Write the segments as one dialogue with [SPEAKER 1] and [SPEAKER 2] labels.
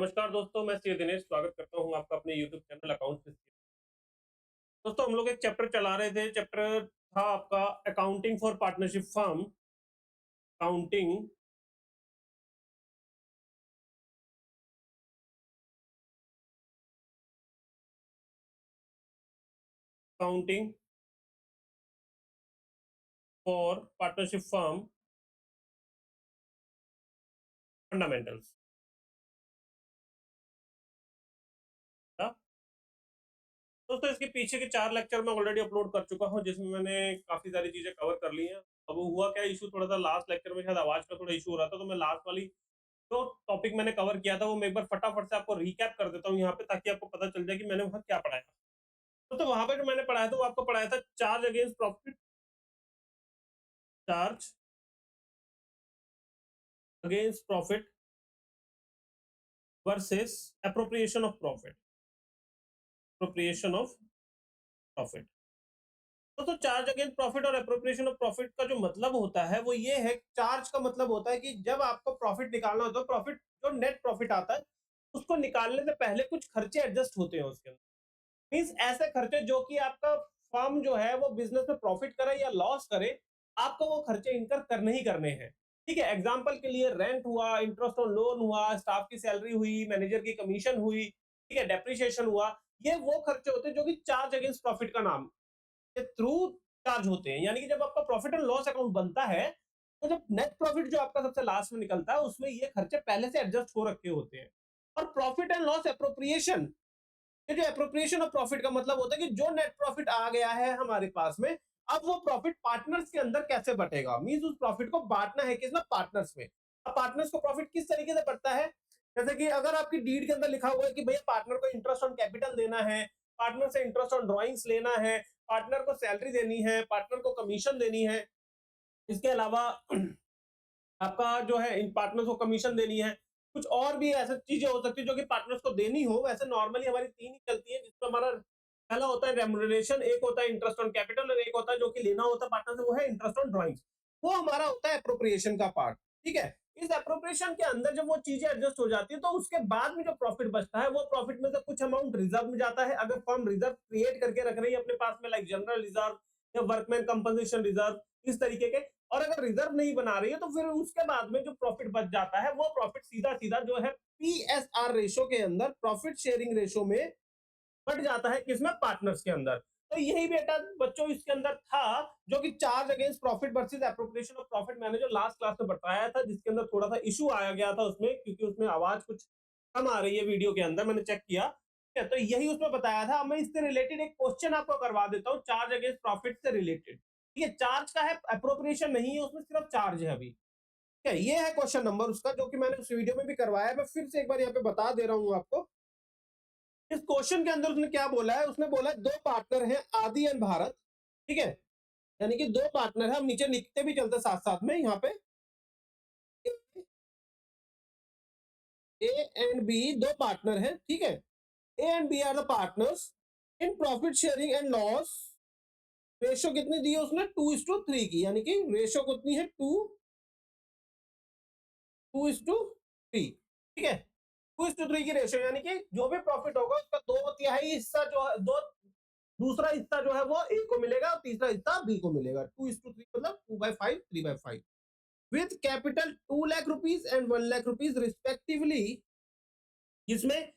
[SPEAKER 1] नमस्कार दोस्तों, मैं सी दिनेश स्वागत करता हूँ आपका अपने यूट्यूब चैनल अकाउंट पे। दोस्तों हम लोग एक चैप्टर चला रहे थे, चैप्टर था आपका accounting for partnership firm. Accounting accounting for partnership firm fundamentals था। दोस्तों इसके पीछे के 4 लेक्चर मैं ऑलरेडी अपलोड कर चुका हूँ, जिसमें मैंने काफ़ी सारी चीज़ें कवर कर ली हैं। अब हुआ क्या, इश्यू थोड़ा सा लास्ट लेक्चर में शायद आवाज़ का थोड़ा इश्यू हो रहा था, तो मैं लास्ट वाली जो टॉपिक मैंने कवर किया था, वो मैं एक बार फटाफट से आपको रिकैप कर देता हूँ यहाँ पे, ताकि आपको पता चल जाए कि मैंने वहाँ क्या पढ़ाया। तो वहाँ पे जो मैंने पढ़ाया था, वो आपको पढ़ाया था charge against profit, charge against profit versus appropriation of profit, appropriation of profit। तो चार्ज अगेंस्ट प्रॉफिट और एप्रोप्रिएशन ऑफ प्रॉफिट का जो मतलब होता है वो ये है, चार्ज का मतलब होता है कि जब आपको प्रॉफिट निकालना होता है, प्रॉफिट जो नेट प्रॉफिट आता है उसको निकालने से पहले कुछ खर्चे एडजस्ट होते हैं उसके अंदर। मींस ऐसे खर्चे जो कि आपका फर्म जो है वो बिजनेस में प्रॉफिट करे या लॉस करे, आपको वो खर्चे इनकर करने ही करने हैं। ठीक है, एग्जांपल के लिए रेंट हुआ, इंटरेस्ट ऑन लोन हुआ, स्टाफ की सैलरी हुई, मैनेजर की कमीशन हुई, ठीक है, डेप्रिसिएशन हुआ। ये वो खर्चे होते हैं जो कि चार्ज अगेंस्ट प्रॉफिट का नाम के थ्रू चार्ज होते हैं। यानी कि जब आपका प्रॉफिट एंड लॉस अकाउंट बनता है, तो जब नेट प्रॉफिट जो आपका सबसे लास्ट में निकलता है, उसमें ये खर्चे पहले से एडजस्ट हो रखे होते हैं। और प्रॉफिट एंड लॉस एप्रोप्रिएशन, ये जो एप्रोप्रिएशन ऑफ प्रॉफिट का मतलब होता है कि जो नेट प्रॉफिट आ गया है हमारे पास में, अब वो प्रॉफिट पार्टनर्स के अंदर कैसे बटेगा। मींस उस प्रॉफिट को बांटना है किसमें, पार्टनर्स में। अब पार्टनर्स को प्रॉफिट किस तरीके से बढ़ता है, जैसे कि अगर आपकी डीड के अंदर लिखा हुआ है कि भैया पार्टनर को इंटरेस्ट ऑन कैपिटल देना है, पार्टनर से इंटरेस्ट ऑन ड्रॉइंग्स लेना है, पार्टनर को सैलरी देनी है, पार्टनर को कमीशन देनी है, इसके अलावा आपका जो है इन पार्टनर्स को कमीशन देनी है, कुछ और भी ऐसी चीजें हो सकती है जो कि पार्टनर्स को देनी हो। वैसे नॉर्मली हमारी 3 ही चलती है, जिसमें हमारा पहला होता है रेम्युनरेशन, एक होता है इंटरेस्ट ऑन कैपिटल, और एक होता है जो कि लेना होता है पार्टनर से, वो है इंटरेस्ट ऑन ड्राइंग्स। वो हमारा होता है एप्रोप्रिएशन का पार्ट। ठीक है, इस एप्रोप्रिएशन के अंदर जब वो चीजें एडजस्ट हो जाती है, तो उसके बाद में जो प्रॉफिट बचता है, वो प्रॉफिट में से कुछ अमाउंट रिजर्व में जाता है। अगर फर्म रिजर्व क्रिएट करके रख रही है अपने पास में, लाइक जनरल रिजर्व या वर्कमैन कंपनसेशन रिजर्व, इस तरीके के। और अगर रिजर्व नहीं बना रही है, तो फिर उसके बाद में जो प्रॉफिट बच जाता है, वो प्रॉफिट सीधा सीधा जो है पीएसआर रेशो के अंदर, प्रॉफिट शेयरिंग रेशो में बट जाता है, किसमें, पार्टनर्स के अंदर। तो यही बेटा बच्चों इसके अंदर था, जो कि charge against profit versus appropriation of profit मैंने जो लास्ट क्लास में बताया था, जिसके अंदर थोड़ा सा इशू आया गया था उसमें, क्योंकि उसमें आवाज कुछ कम आ रही है वीडियो के अंदर, मैंने चेक किया। ठीक है, तो यही उसमें बताया था। अब मैं इससे रिलेटेड एक क्वेश्चन आपको करवा देता हूँ, चार्ज अगेंस्ट प्रॉफिट से रिलेटेड। ठीक है, चार्ज का है, अप्रोप्रिएशन नहीं है उसमें, सिर्फ चार्ज है अभी। ठीक है, ये है क्वेश्चन नंबर उसका, जो कि मैंने उस वीडियो में भी करवाया। मैं फिर से एक बार यहाँ पे बता दे रहा हूँ आपको। इस क्वेश्चन के अंदर उसने क्या बोला है, उसने बोला है दो पार्टनर हैं, आदि एंड भारत। ठीक है, यानी कि दो पार्टनर है, हम नीचे लिखते भी चलते साथ साथ में यहाँ पे। ए एंड बी दो पार्टनर हैं, ठीक है। A and B are the partners in profit sharing and loss. Ratio कितनी दी है उसने, 2:3 की, यानी कि रेशो कितनी है, 2:3। ठीक है, 2:3 की रेशो, यानी कि जो भी प्रॉफिट होगा उसका 2/3 हिस्सा जो है, दो दूसरा हिस्सा जो है वो ए को मिलेगा, और तीसरा हिस्सा बी को मिलेगा। 2:3 मतलब 2/5, 3/5, with capital 2 lakh rupees and 1 lakh rupees respectively. जिसमें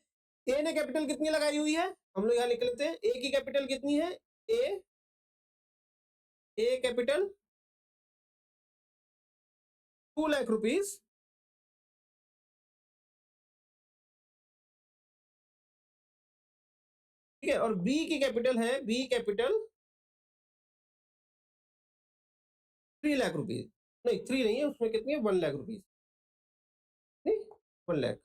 [SPEAKER 1] ए ने कैपिटल कितनी लगाई हुई है, हम लोग यहाँ लिख लेते हैं। ए की कैपिटल कितनी है, ए ए कैपिटल 2 लाख रुपीज, ठीक है। और बी की कैपिटल है, बी कैपिटल 3 लाख रुपीज, नहीं 3 नहीं है उसमें, कितनी है, 1 लाख रुपीज, नहीं 1 लाख।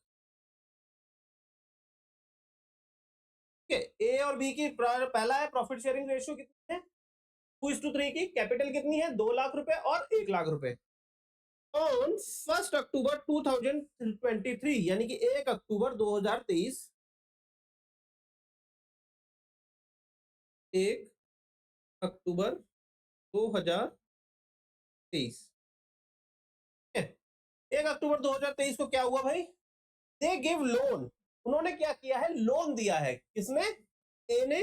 [SPEAKER 1] ठीक है, ए और बी की पहला है प्रॉफिट शेयरिंग रेशियो कितनी है, 2:3 की। कैपिटल कितनी है, 2 लाख रुपए और 1 लाख रुपए। ऑन 1 अक्टूबर 2023, यानी कि 1 अक्टूबर 2023, 1 अक्टूबर 2023। 1 अक्टूबर 2023 को क्या हुआ भाई, दे गिव लोन, उन्होंने क्या किया है, लोन दिया है, किसने, ए ने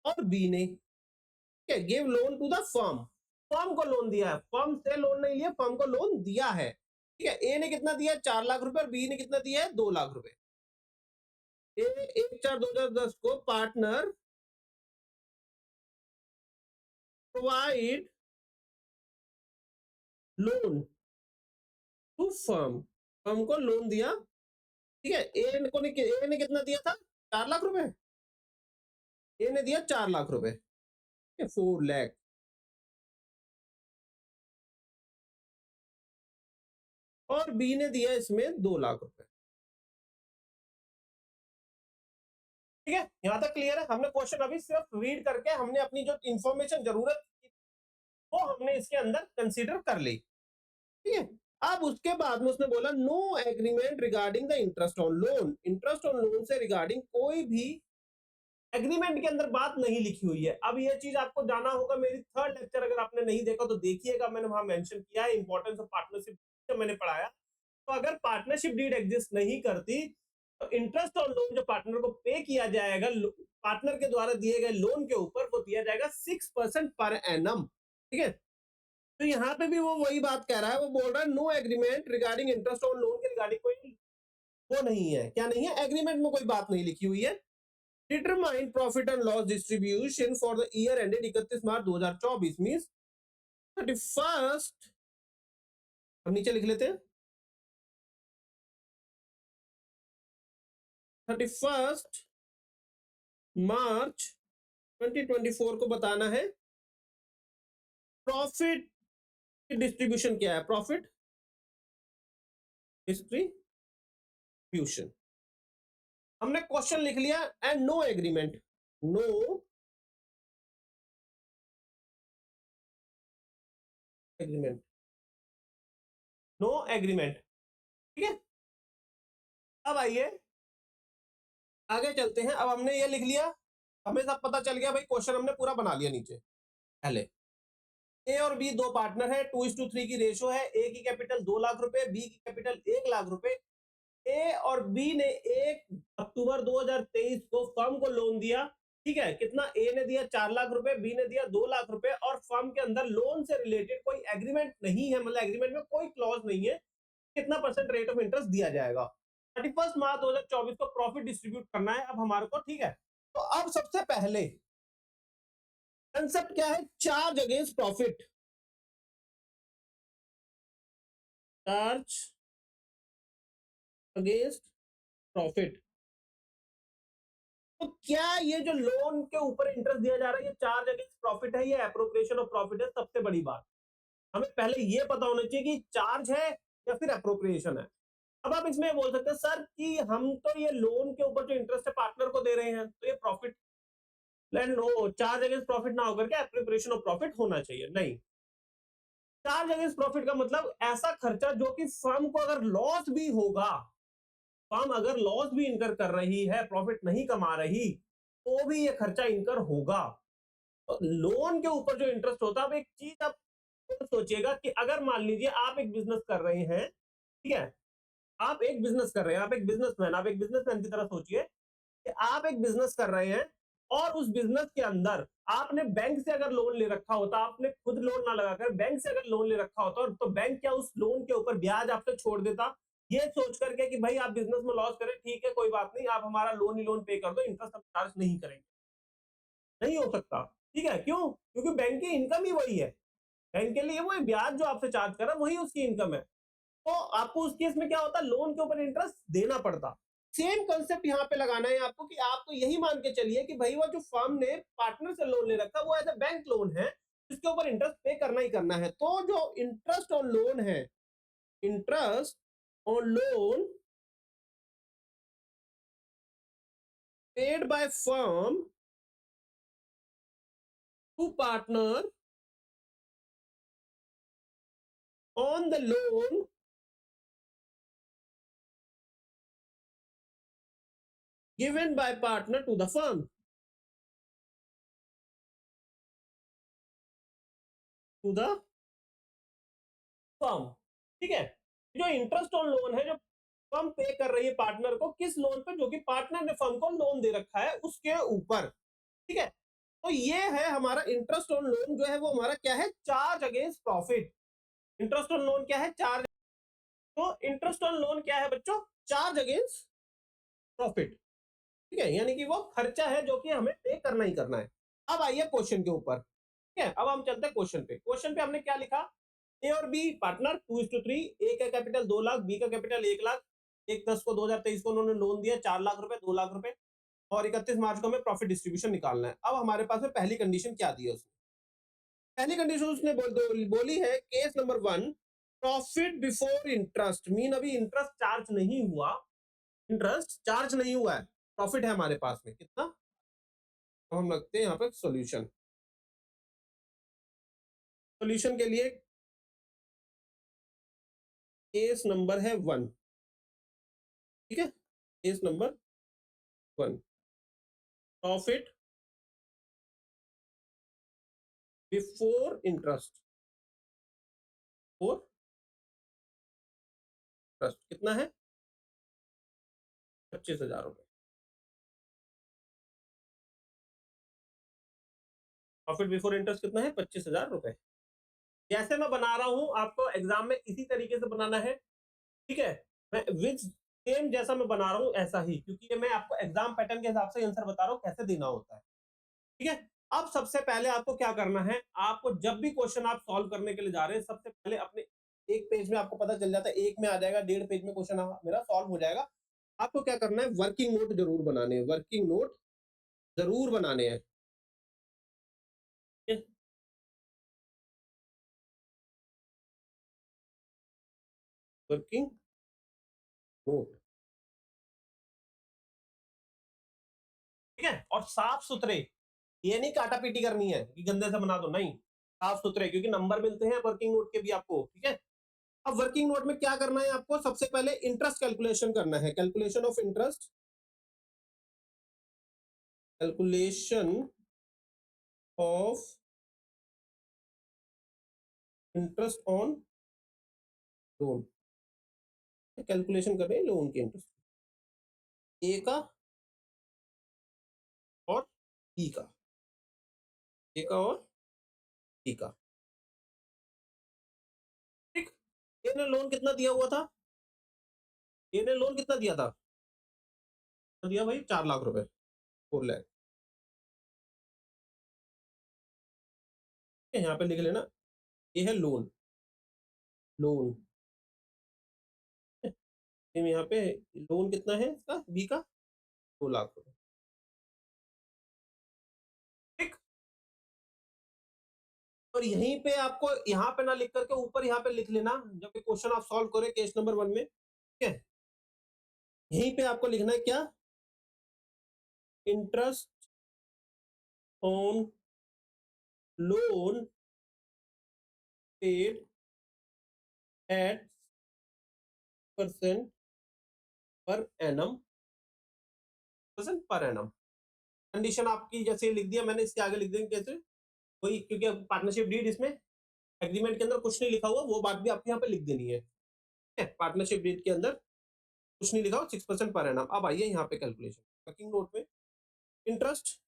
[SPEAKER 1] और बी ने, ठीक है, give loan to the firm, firm को लोन दिया है, फर्म से लोन नहीं लिया, फर्म को लोन दिया है, ठीक है। ए ने कितना दिया, 4 लाख रुपए, और बी ने कितना दिया है, 2 लाख रुपए। ए 1/4/2010 को partner provide loan to firm, firm को लोन दिया, ठीक है। ए ने कितना दिया था, 4 लाख रुपए, ए ने दिया 4 लाख रुपए, 4 लाख, और बी ने दिया इसमें 2 लाख रुपए, ठीक है। यहां तक क्लियर है। हमने क्वेश्चन अभी सिर्फ रीड करके हमने अपनी जो इंफॉर्मेशन जरूरत थी वो हमने इसके अंदर कंसीडर कर ली, ठीक है। अब उसके बाद में उसने बोला no agreement regarding the interest on loan, interest on loan से रिगार्डिंग कोई भी एग्रीमेंट के अंदर बात नहीं लिखी हुई है। अब ये चीज आपको जाना होगा, मेरी थर्ड लेक्चर अगर आपने नहीं देखा तो देखिएगा, मैंने वहां मेंशन किया है इंपॉर्टेंस ऑफ पार्टनरशिप, मैंने पढ़ाया। तो अगर पार्टनरशिप डीड एग्जिस्ट नहीं करती तो इंटरेस्ट ऑन लोन जो पार्टनर को पे किया जाएगा पार्टनर के द्वारा दिए गए लोन के ऊपर, वो दिया जाएगा 6% पर एनम, ठीक है। तो यहाँ पे भी वो वही बात कह रहा है, वो बोल रहा है no agreement regarding interest on loan के रिगार्डिंग कोई वो नहीं है, क्या नहीं है, एग्रीमेंट में कोई बात नहीं लिखी हुई है। Determine profit and loss distribution for the year ended 31 March 2024 means 31, हम नीचे लिख लेते हैं, 31 मार्च 2024 को बताना है प्रॉफिट डिस्ट्रीब्यूशन क्या है, प्रॉफिट डिस्ट्रीब्यूशन। हमने क्वेश्चन लिख लिया and no agreement, no agreement, no agreement, ठीक है। अब आइए आगे चलते हैं। अब हमने ये लिख लिया, हमें सब पता चल गया भाई, क्वेश्चन हमने पूरा बना लिया नीचे। पहले ए और बी दो पार्टनर है, 2:3 की रेशो है, ए की कैपिटल 2 लाख रुपए, बी की कैपिटल 1 लाख रुपए। ए और बी ने 1 अक्टूबर 2023 को फर्म को लोन दिया, ठीक है। कितना, ए ने दिया 4 लाख रुपए, बी ने दिया 2 लाख रुपए, और फर्म के अंदर लोन से रिलेटेड कोई एग्रीमेंट नहीं है, मतलब एग्रीमेंट में कोई क्लॉज नहीं है कितना परसेंट रेट ऑफ इंटरेस्ट दिया जाएगा। 31 मार्च 2024 को प्रॉफिट डिस्ट्रीब्यूट करना है अब हमारे को, ठीक है। तो अब सबसे पहले कंसेप्ट क्या है, charge against profit, charge against profit. तो क्या ये जो लोन के ऊपर इंटरेस्ट दिया जा रहा है ये चार्ज अगेंस्ट प्रॉफिट है, ये एप्रोप्रिएशन ऑफ प्रॉफिट है? सबसे बड़ी बात हमें पहले ये पता होना चाहिए कि चार्ज है या फिर एप्रोप्रिएशन है। अब आप इसमें बोल सकते हैं सर कि हम तो ये लोन के ऊपर जो इंटरेस्ट है पार्टनर को दे रहे हैं तो ये प्रॉफिट लैंड हो, चार्ज अगेंस्ट प्रॉफिट ना होकर के एप्रोप्रिएशन ऑफ प्रॉफिट होना चाहिए। नहीं, चार्ज अगेंस्ट प्रॉफिट का मतलब ऐसा खर्चा जो कि फर्म को अगर लॉस भी होगा, फर्म अगर लॉस भी इनकर कर रही है, प्रॉफिट नहीं कमा रही, तो भी ये खर्चा इनकर होगा। तो लोन के ऊपर जो इंटरेस्ट होता है, अब एक चीज आप सोचिएगा कि अगर मान लीजिए आप एक बिजनेस कर रहे हैं, ठीक है, आप एक बिजनेस कर रहे हैं, आप एक बिजनेसमैन, आप एक बिजनेसमैन की तरह सोचिए कि आप एक बिजनेस कर रहे हैं और उस बिजनेस के अंदर आपने बैंक से अगर लोन ले रखा होता, आपने खुद लोन ना लगाकर बैंक से अगर लोन ले रखा होता, तो बैंक क्या उस लोन के ऊपर ब्याज आपसे छोड़ देता, ये सोच करके कि भाई आप बिजनेस में लॉस करें, ठीक है कोई बात नहीं, आप हमारा लोन ही लोन पे कर दो, इंटरेस्ट हम चार्ज नहीं करेंगे? नहीं हो सकता, ठीक है। क्यों? क्योंकि बैंक की इनकम ही वही है, बैंक के लिए वो ब्याज जो आपसे चार्ज कर रहा है वही उसकी इनकम है। तो आपको उस केस में क्या होता, लोन के ऊपर इंटरेस्ट देना पड़ता। सेम कंसेप्ट यहाँ पे लगाना है आपको कि आप तो यही मान के चलिए कि भाई वो जो फर्म ने पार्टनर से लोन ले रखा वो एज ए बैंक लोन है, इसके ऊपर इंटरेस्ट पे करना ही करना है। तो जो इंटरेस्ट ऑन लोन है, interest on loan paid by firm to partner on the loan given by partner to the firm, to the firm, ठीक है। जो इंटरेस्ट ऑन लोन है, जो तो हम पे कर रही है पार्टनर को किस लोन पे, जो कि पार्टनर ने फर्म को लोन दे रखा है उसके ऊपर, ठीक है। तो ये है हमारा इंटरेस्ट ऑन लोन, जो है वो हमारा क्या है, charge against profit. Interest on loan क्या है, चार्ज। तो इंटरेस्ट ऑन लोन क्या है बच्चों, चार्ज अगेंस्ट प्रॉफिट, ठीक है, यानी कि वो खर्चा है जो कि हमें पे करना ही करना है। अब आइए क्वेश्चन के ऊपर, ठीक है। अब हम चलते हैं क्वेश्चन पे। क्वेश्चन पे हमने क्या लिखा, ए और बी पार्टनर 2:3, ए का कैपिटल 2 लाख, बी का कैपिटल 1 लाख। 1/10 को 2023 को उन्होंने लोन दिया 4 लाख रुपए, 2 लाख रुपए, और 31 मार्च को हमें प्रॉफिट डिस्ट्रीब्यूशन निकालना है। अब हमारे पास में पहली कंडीशन क्या दी है उसने, पहली कंडीशन उसने बोली है case number 1, profit before interest, mean अभी इंटरेस्ट चार्ज नहीं हुआ, इंटरेस्ट चार्ज नहीं हुआ है, प्रॉफिट है हमारे पास में कितना। तो हम लगते हैं यहाँ पे सॉल्यूशन, सॉल्यूशन के लिए केस नंबर है 1, ठीक है। Case number 1, profit before interest, four interest कितना है, 25,000 रुपए। प्रॉफिट बिफोर इंटरेस्ट कितना है, 25,000 रुपए। जैसे मैं बना रहा हूं आपको एग्जाम में इसी तरीके से बनाना है, ठीक है। मैं विच सेम जैसा मैं बना रहा हूं ऐसा ही, क्योंकि ये मैं आपको एग्जाम पैटर्न के हिसाब से आंसर बता रहा हूं कैसे देना होता है, ठीक है। अब सबसे पहले आपको क्या करना है, आपको जब भी क्वेश्चन आप सॉल्व करने के लिए जा रहे हैं, सबसे पहले अपने एक पेज में आपको पता चल जाता है, एक में आ जाएगा, 1.5 पेज में क्वेश्चन मेरा सॉल्व हो जाएगा। आपको क्या करना है, वर्किंग नोट जरूर बनाने हैं, वर्किंग नोट जरूर बनाने हैं, वर्किंग नोट, ठीक है। और साफ सुथरे, ये नहीं काटा पीटी करनी है कि गंदे से बना दो, नहीं, साफ सुथरे, क्योंकि नंबर मिलते हैं वर्किंग नोट के भी आपको, ठीक है। अब वर्किंग नोट में क्या करना है आपको, सबसे पहले इंटरेस्ट कैलकुलेशन करना है, calculation of interest, calculation of interest on loan, calculation कर रहे हैं लोन के इंटरेस्ट, ए का और बी का, ए का और बी का, ठीक। ए ने लोन कितना दिया हुआ था, ए ने लोन कितना दिया था, तो दिया भाई 4 लाख रुपए, 4 लाख, यहाँ पे लिख लेना, ये है लोन, लोन, यहाँ पे लोन कितना है इसका, बी का 2 लाख रुपए, ठीक। और यहीं पे आपको यहाँ पे ना लिख करके ऊपर यहाँ पे लिख लेना, जब क्वेश्चन आप सॉल्व करें केस नंबर 1 में, ठीक है। यहीं पे आपको लिखना है क्या, interest on loan paid at percent per annum, percent per annum. Condition आपकी जैसे लिख दिया मैंने, इसके आगे लिख देंगे कैसे, वही, क्योंकि पार्टनरशिप डीड इसमें एग्रीमेंट के अंदर कुछ नहीं लिखा हुआ, वो बात भी आपको यहाँ पे लिख देनी है, ठीक है। पार्टनरशिप डीड के अंदर कुछ नहीं लिखा हुआ, 6% पर एनम। अब आइए यहाँ पे कैलकुलेशन, वर्किंग नोट में इंटरेस्ट,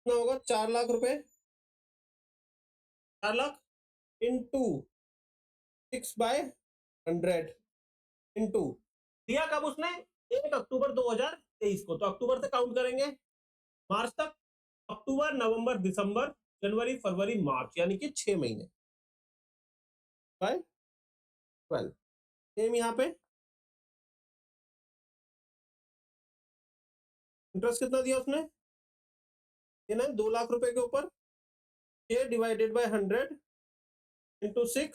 [SPEAKER 1] कितना होगा, 4 लाख रुपए, 4 लाख इंटू 6/100 इंटू, दिया कब उसने, 1 अक्टूबर 2023 को, तो अक्टूबर से काउंट करेंगे मार्च तक, अक्टूबर नवंबर दिसंबर जनवरी फरवरी मार्च, यानी कि 6 महीने बाय 12। सेम यहाँ पे इंटरेस्ट कितना दिया उसने, देना है 2 लाख रुपए के ऊपर, 6/100 इंटू 6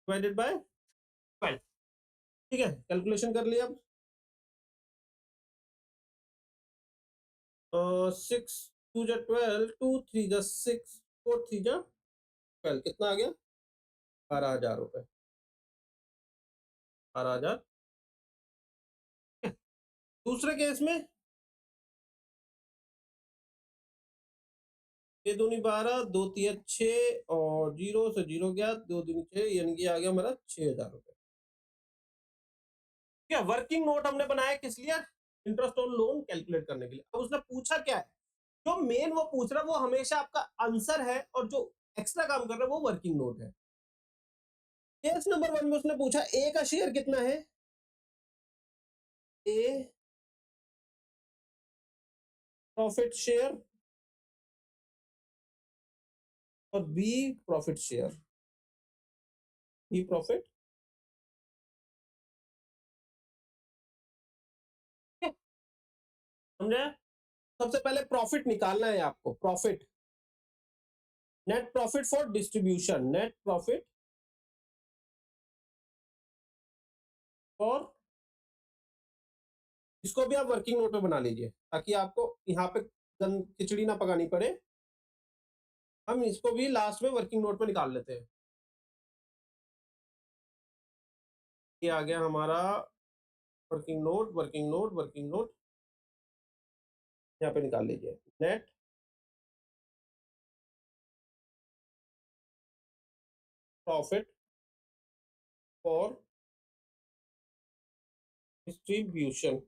[SPEAKER 1] डिवाइडेड बाय 12, ठीक है। कैलकुलेशन कर लिया अब, 6 2 जा 12, 2 3 जा 6, 4 3 जा 12, कितना आ गया, 12,000 रुपए, 12,000। दूसरे केस में 6 दूनी 12, 2 तिया 6 और 0 से 0 गया, 2 दूनी 6, यानी कि आ गया हमारा 6000 रुपए। क्या वर्किंग नोट हमने बनाया किस लिए? इंटरेस्ट ऑन लोन कैलकुलेट करने के लिए। अब उसने पूछा क्या है, जो मेन वो पूछ रहा है वो हमेशा आपका आंसर है, और जो एक्स्ट्रा काम कर रहा है वो वर्किंग नोट है। केस नंबर 1 में उसने पूछा ए का शेयर कितना है, ए प्रॉफिट शेयर और B profit share, B profit. समझे? सबसे पहले प्रॉफिट निकालना है आपको, profit, net profit for distribution, net profit for, इसको भी आप वर्किंग नोट में बना लीजिए ताकि आपको यहाँ पे खिचड़ी ना पकानी पड़े। हम इसको भी लास्ट में वर्किंग नोट में निकाल लेते हैं। ये आ गया हमारा working note, working note, working note, यहाँ पे निकाल लीजिए, net profit for distribution,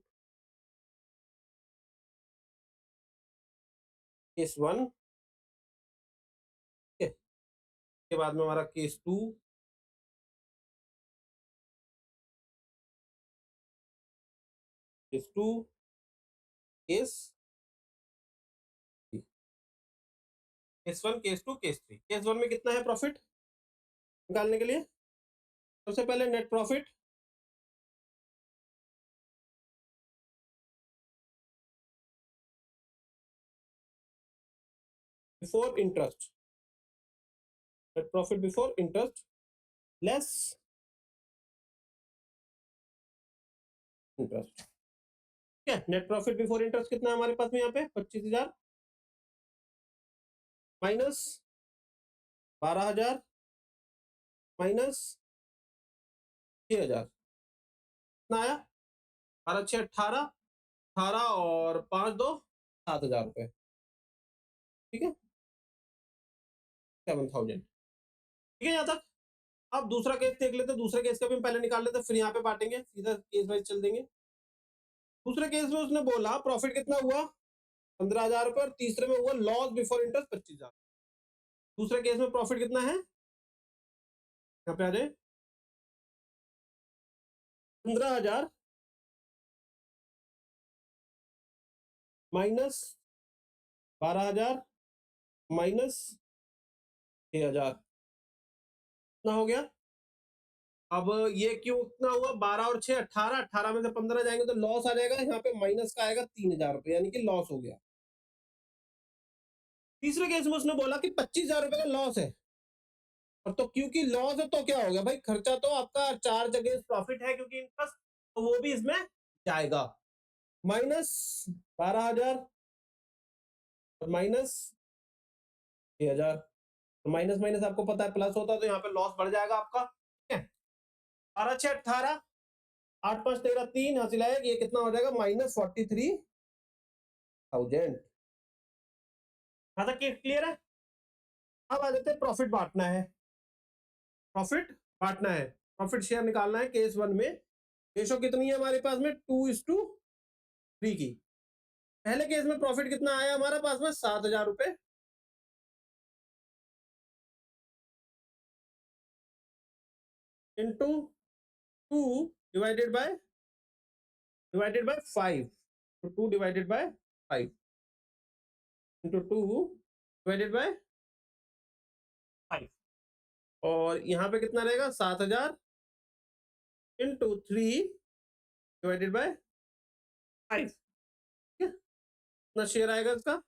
[SPEAKER 1] case 1 के बाद में हमारा case 2, case 2, case case 1, case 2, case 3। Case 1 में कितना है प्रॉफिट निकालने के लिए? सबसे पहले net profit, before interest, net profit before interest less interest. ठीक है, नेट प्रॉफिट बिफोर इंटरेस्ट कितना है हमारे पास में यहाँ पे? 25,000 माइनस 12,000 माइनस 6,000, कितना आया? 12 6 18, 18 और 5 2 7,000 रुपए। ठीक है, 7,000। ठीक है यहाँ तक। अब दूसरा केस देख लेते हैं, दूसरे केस का भी हम पहले निकाल लेते हैं, फिर यहाँ पे बांटेंगे, सीधा केस वाइज चल देंगे। दूसरे केस में उसने बोला प्रॉफिट कितना हुआ? 15,000 रुपए, और तीसरे में हुआ लॉस बिफोर इंटरेस्ट 25,000। दूसरे केस में प्रॉफिट कितना है, यहाँ पे आ जाए, 15,000 माइनस 12,000 माइनस 6,000, कितना हो गया? अब ये क्यों इतना हुआ? 12 और 6 18, 18 में से 15 जाएंगे तो लॉस आ जाएगा, यहाँ पे माइनस का आएगा 3,000 रुपए, यानी कि लॉस हो गया। तीसरे केस में उसने बोला कि 25,000 रुपए का लॉस है, और तो क्योंकि लॉस है तो क्या हो गया भाई, खर्चा तो आपका चार्ज अगेंस्ट प्रॉफिट है क्योंकि इंटरेस्ट, तो वो भी इसमें जाएगा। माइनस 12,000 और माइनस 6,000, माइनस माइनस आपको पता है प्लस होता है, तो यहाँ पे लॉस बढ़ जाएगा आपका। ठीक है, 12 6 18, 8 5 13 3 हासिल आएगा, ये कितना हो जाएगा? -43,000। हाँ तक क्लियर है? अब आ जाते हैं प्रॉफिट बांटना है, प्रॉफिट बांटना है, प्रॉफिट शेयर निकालना है। केस 1 में रेशो कितनी है हमारे पास में? 2:3 की। पहले केस में प्रॉफिट कितना आया हमारे पास में? 7,000 रुपए, इंटू 2 डिवाइडेड बाय 5, तो 2 divided by 5 into 2 divided by 5, और यहाँ पे कितना रहेगा? 7,000 इंटू 3 डिवाइडेड बाय 5। कितना शेयर आएगा इसका?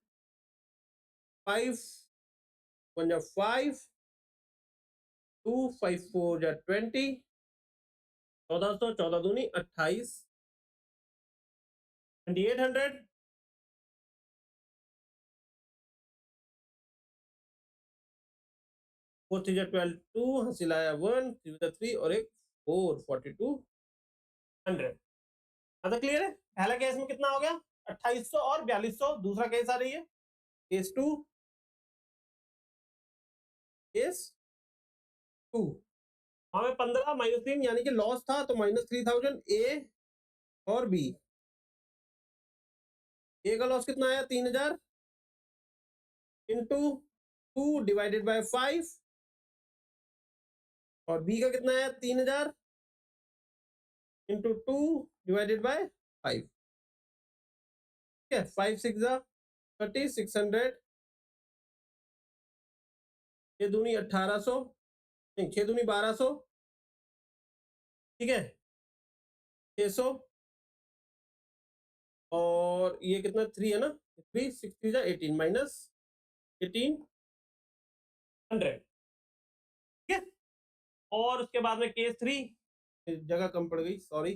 [SPEAKER 1] 5 1 जा 5, 2 5 4 जा 20, 1400, 14 दूनी 28, 2800, 4 3 जा 12, 2 हासिल आया 1, 3 जा 3 और एक 4, 4200। हाँ तो क्लियर है? पहला केस में कितना हो गया? 2800 और 4200। दूसरा केस आ रही है केस 2, केस 2 हमें 15 माइनस 3 यानी कि लॉस था, तो -3000 ए और बी। ए का लॉस कितना आया 3000 इंटू 2 डिवाइडेड बाय 5 और बी का कितना आया 3000 इंटू 2 डिवाइडेड बाय 5। ठीक है, 5 6 जा 30 600 6 दूनी 1800 नहीं 6 दूनी 1200। ठीक है 600 और ये कितना 3 है ना 3 6 3 जा 18 माइनस 1800। ठीक है और उसके बाद में केस 3 जगह कम पड़ गई सॉरी।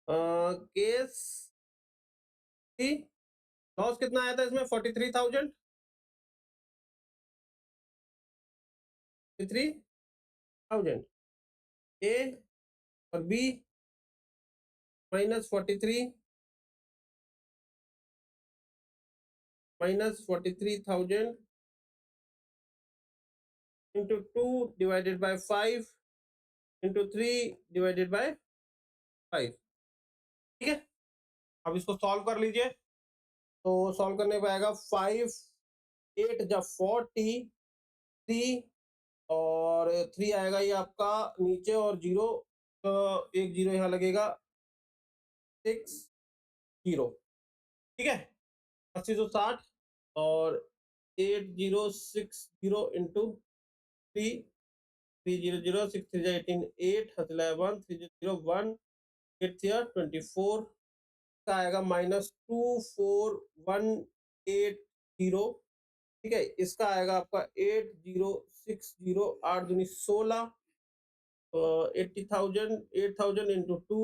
[SPEAKER 1] केस 3 लॉस कितना आया था इसमें 43,000 43,000 ए और B -43 -43,000 into 2 divided by 5 into 3 divided by 5। ठीक है अब इसको सॉल्व कर लीजिए। तो सॉल्व करने पे आएगा 5 8 जा 40 3 और 3 आएगा ये आपका नीचे और 0 तो एक 0 यहाँ लगेगा 6 0। ठीक है 80 तो 60 और 8060 इंटू 3 300 6 3 18 8 हथला 1 3 1 8 24 का आएगा -24180। ठीक है इसका आएगा आपका 8060 8 दूनी 16 80,000 8,000 इंटू 2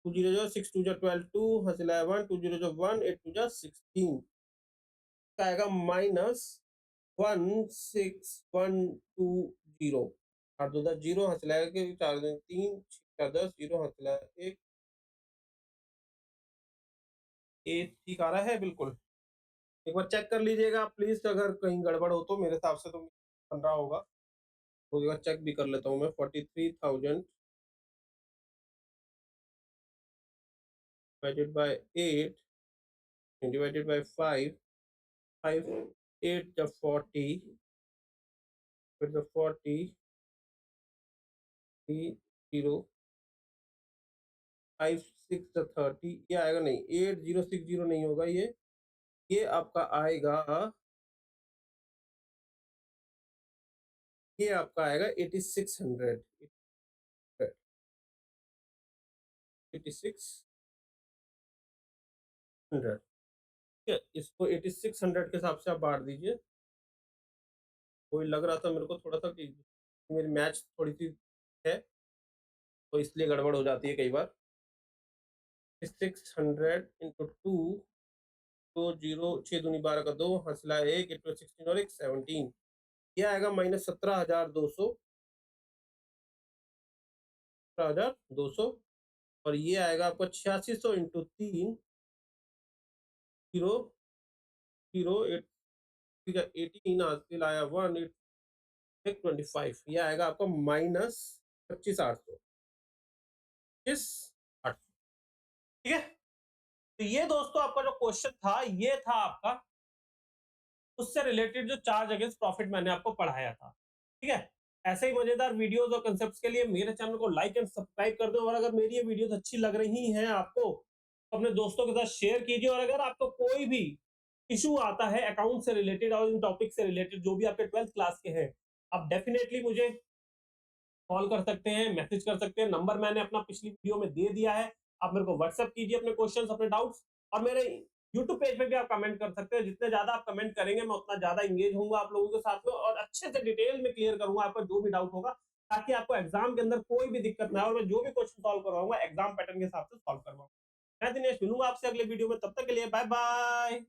[SPEAKER 1] 200 6 2 12 2 हथला 1 200 1 8 2 16 का आएगा -16120 8 2 10 0 हथला के 4 2 3 4 10 0 हथला 1 ठीक आ रहा है बिल्कुल। एक बार चेक कर लीजिएगा प्लीज, अगर कहीं गड़बड़ हो तो मेरे हिसाब से तो बन रहा होगा, तो एक बार चेक भी कर लेता हूँ मैं। 43,000 डिवाइडेड बाय 8 डिवाइडेड बाय 5 5 8 जब 40 फिर जब 40 0 5 6 जब 30 ये आएगा नहीं 8060 नहीं होगा ये आपका आएगा ये आपका आएगा 8600 8600। ठीक है इसको 8600 के हिसाब से आप बांट दीजिए। कोई लग रहा था मेरे को थोड़ा सा कि मेरी मैच थोड़ी सी है तो इसलिए गड़बड़ हो जाती है कई बार। 600 इंटू 2 तो 0 6 दूनी 12 का 2 हंसला 1 8 16 और 1 17 ये आएगा -17,200 17,200 और ये आएगा आपका 8600 इंटू 3 0 0 8 18 हासिल आया 1 8 25 ये आएगा आपका -25,800 25,800। ठीक है तो ये दोस्तों आपका जो क्वेश्चन था ये था आपका उससे रिलेटेड जो चार्ज अगेंस्ट प्रॉफिट मैंने आपको पढ़ाया था। ठीक है ऐसे ही मजेदार वीडियोस और कंसेप्ट्स के लिए मेरे चैनल को लाइक एंड सब्सक्राइब कर दो और अगर मेरी ये वीडियोस अच्छी लग रही हैं आपको तो अपने दोस्तों के साथ शेयर कीजिए। और अगर आपको कोई भी इशू आता है अकाउंट से रिलेटेड और इन टॉपिक से रिलेटेड जो भी आपके 12th क्लास के हैं आप डेफिनेटली मुझे कॉल कर सकते हैं, मैसेज कर सकते हैं। नंबर मैंने अपना पिछली वीडियो में दे दिया है, आप मेरे को व्हाट्सएप कीजिए अपने क्वेश्चंस अपने डाउट्स। और मेरे यूट्यूब पेज पे भी आप कमेंट कर सकते हैं। जितने ज्यादा आप कमेंट करेंगे मैं उतना ज्यादा इंगेज होऊंगा आप लोगों के साथ में और अच्छे से डिटेल में क्लियर करूंगा आपका जो भी डाउट होगा ताकि आपको एग्जाम के अंदर कोई भी दिक्कत ना हो और मैं जो भी क्वेश्चन सॉल्व करवाऊंगा एग्जाम पैटर्न के हिसाब से सॉल्व करवाऊंगा। मैं दिनेश मिलूंगा आपसे अगले वीडियो में, तब तक के लिए बाय बाय।